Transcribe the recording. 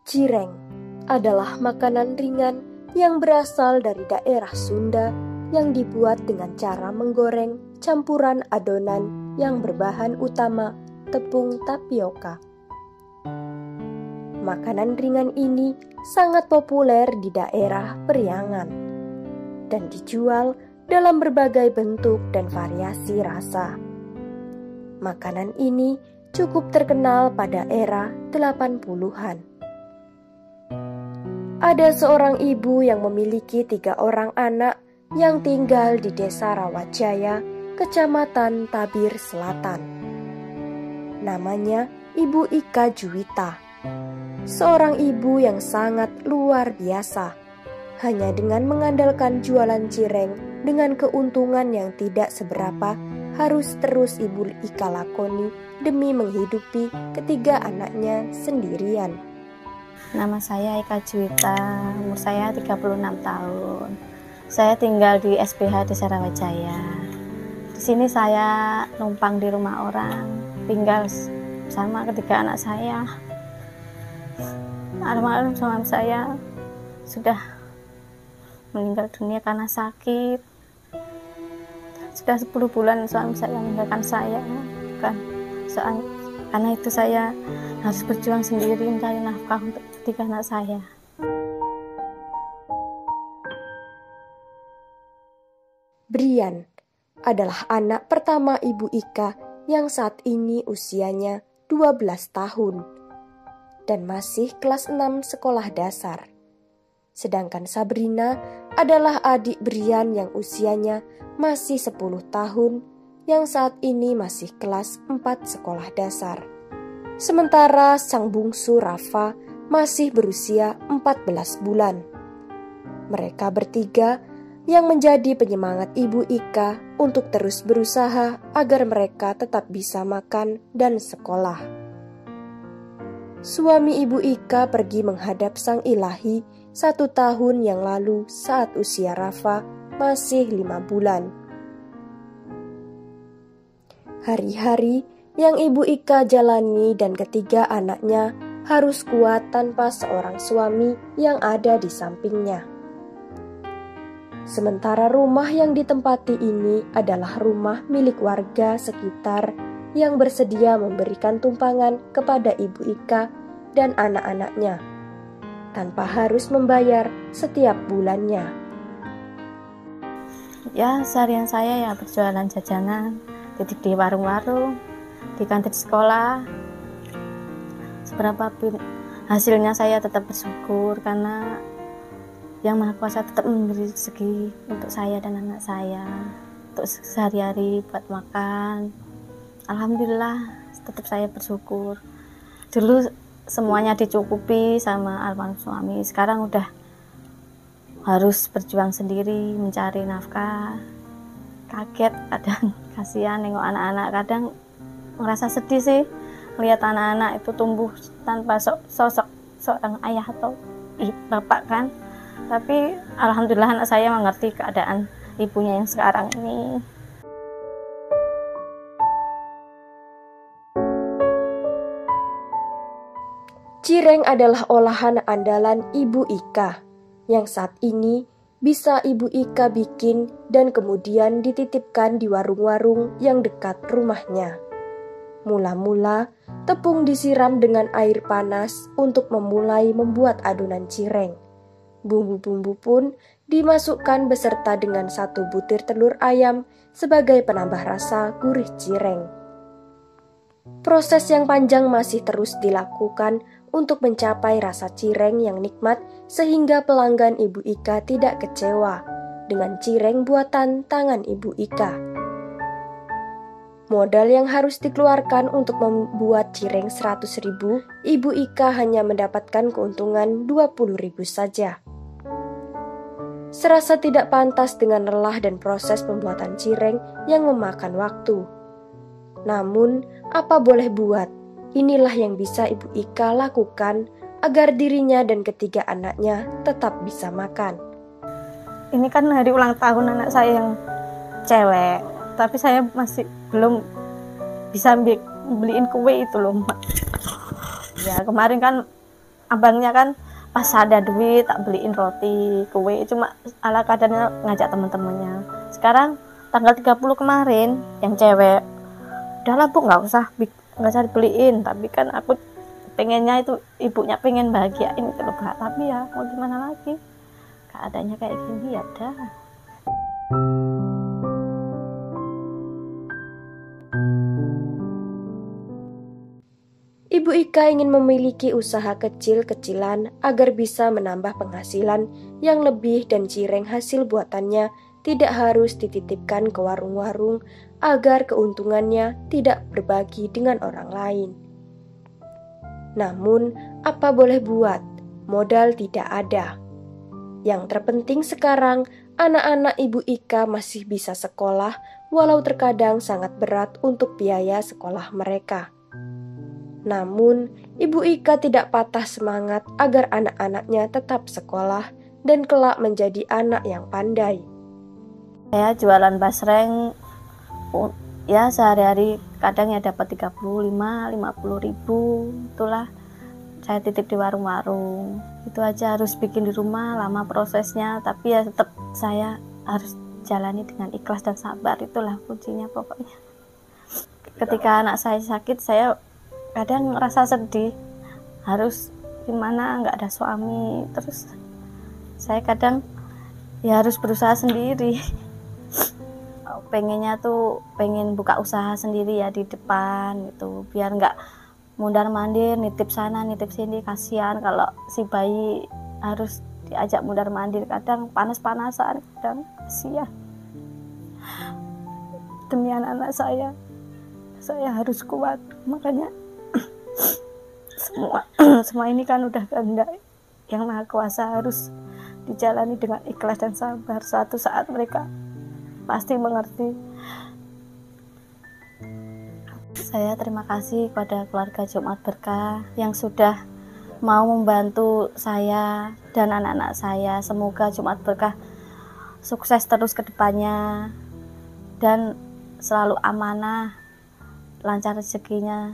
Cireng adalah makanan ringan yang berasal dari daerah Sunda yang dibuat dengan cara menggoreng campuran adonan yang berbahan utama tepung tapioka. Makanan ringan ini sangat populer di daerah Priangan dan dijual dalam berbagai bentuk dan variasi rasa. Makanan ini cukup terkenal pada era 80-an. Ada seorang ibu yang memiliki 3 orang anak yang tinggal di desa Rawajaya, Kecamatan Tabir Selatan. Namanya Ibu Ika Juwita, seorang ibu yang sangat luar biasa. Hanya dengan mengandalkan jualan cireng dengan keuntungan yang tidak seberapa, harus terus Ibu Ika lakoni demi menghidupi ketiga anaknya sendirian. Nama saya Ika Juwita, umur saya 36 tahun. Saya tinggal di SPH Desa Rawajaya. Di sini saya numpang di rumah orang, tinggal sama ketiga anak saya. Almarhum suami saya sudah meninggal dunia karena sakit. Sudah 10 bulan suami saya meninggalkan saya, karena itu saya harus berjuang sendiri mencari nafkah untuk ketiga anak saya. Brian adalah anak pertama Ibu Ika yang saat ini usianya 12 tahun dan masih kelas 6 sekolah dasar. Sedangkan Sabrina adalah adik Brian yang usianya masih 10 tahun yang saat ini masih kelas 4 sekolah dasar. Sementara sang bungsu Rafa masih berusia 14 bulan. Mereka bertiga yang menjadi penyemangat Ibu Ika untuk terus berusaha agar mereka tetap bisa makan dan sekolah. Suami Ibu Ika pergi menghadap Sang Ilahi 1 tahun yang lalu saat usia Rafa masih 5 bulan. Hari-hari yang Ibu Ika jalani dan ketiga anaknya harus kuat tanpa seorang suami yang ada di sampingnya. Sementara rumah yang ditempati ini adalah rumah milik warga sekitar yang bersedia memberikan tumpangan kepada Ibu Ika dan anak-anaknya, tanpa harus membayar setiap bulannya. Ya, seharian saya ya berjualan jajanan, titip di warung-warung, di kantin sekolah. Seberapa pun hasilnya saya tetap bersyukur karena Yang Maha Kuasa tetap memberi rezeki untuk saya dan anak saya, untuk sehari-hari buat makan. Alhamdulillah tetap saya bersyukur. Dulu semuanya dicukupi sama almarhum suami, sekarang udah harus berjuang sendiri mencari nafkah. Kaget kadang, kasihan nengok anak-anak, kadang ngerasa sedih sih melihat anak-anak itu tumbuh tanpa sosok seorang ayah atau bapak kan. Tapi alhamdulillah anak saya mengerti keadaan ibunya yang sekarang ini. Cireng adalah olahan andalan Ibu Ika yang saat ini bisa Ibu Ika bikin dan kemudian dititipkan di warung-warung yang dekat rumahnya. Mula-mula, tepung disiram dengan air panas untuk memulai membuat adonan cireng. Bumbu-bumbu pun dimasukkan beserta dengan 1 butir telur ayam sebagai penambah rasa gurih cireng. Proses yang panjang masih terus dilakukan untuk mencapai rasa cireng yang nikmat sehingga pelanggan Ibu Ika tidak kecewa dengan cireng buatan tangan Ibu Ika. Modal yang harus dikeluarkan untuk membuat cireng 100.000, Ibu Ika hanya mendapatkan keuntungan 20.000 saja. Serasa tidak pantas dengan lelah dan proses pembuatan cireng yang memakan waktu. Namun, apa boleh buat, inilah yang bisa Ibu Ika lakukan agar dirinya dan ketiga anaknya tetap bisa makan. Ini kan hari ulang tahun anak saya yang cewek, tapi saya masih belum bisa beliin kue itu loh, Mbak. Ya, kemarin kan abangnya kan pas ada duit tak beliin roti, kue, cuma ala kadarnya ngajak teman-temannya. Sekarang tanggal 30 kemarin yang cewek, udahlah Bu nggak usah dibeliin, tapi kan aku pengennya itu ibunya pengen bahagiain gitu loh Kak. Tapi ya mau gimana lagi, keadaannya kayak gini ya udah. Ibu Ika ingin memiliki usaha kecil-kecilan agar bisa menambah penghasilan yang lebih dan cireng hasil buatannya tidak harus dititipkan ke warung-warung agar keuntungannya tidak berbagi dengan orang lain. Namun, apa boleh buat, modal tidak ada. Yang terpenting sekarang, anak-anak Ibu Ika masih bisa sekolah walau terkadang sangat berat untuk biaya sekolah mereka. Namun, Ibu Ika tidak patah semangat agar anak-anaknya tetap sekolah dan kelak menjadi anak yang pandai. Saya jualan basreng ya sehari-hari kadang ya dapat 35-50 ribu, itulah saya titip di warung-warung. Itu aja, harus bikin di rumah, lama prosesnya, tapi ya tetap saya harus jalani dengan ikhlas dan sabar, itulah kuncinya pokoknya. Ketika anak saya sakit, saya kadang ngerasa sedih, harus gimana nggak ada suami, terus saya kadang ya harus berusaha sendiri. Pengennya tuh pengen buka usaha sendiri ya di depan gitu, biar nggak mundar mandir nitip sana nitip sini, kasihan kalau si bayi harus diajak mundar mandir, kadang panas-panasan, kadang kasihan. Demi anak-anak saya harus kuat, makanya semua ini kan udah kehendak yang Maha Kuasa, harus dijalani dengan ikhlas dan sabar. Suatu saat mereka pasti mengerti. Saya terima kasih kepada keluarga Jumat Berkah yang sudah mau membantu saya dan anak-anak saya. Semoga Jumat Berkah sukses terus ke depannya dan selalu amanah, lancar rezekinya.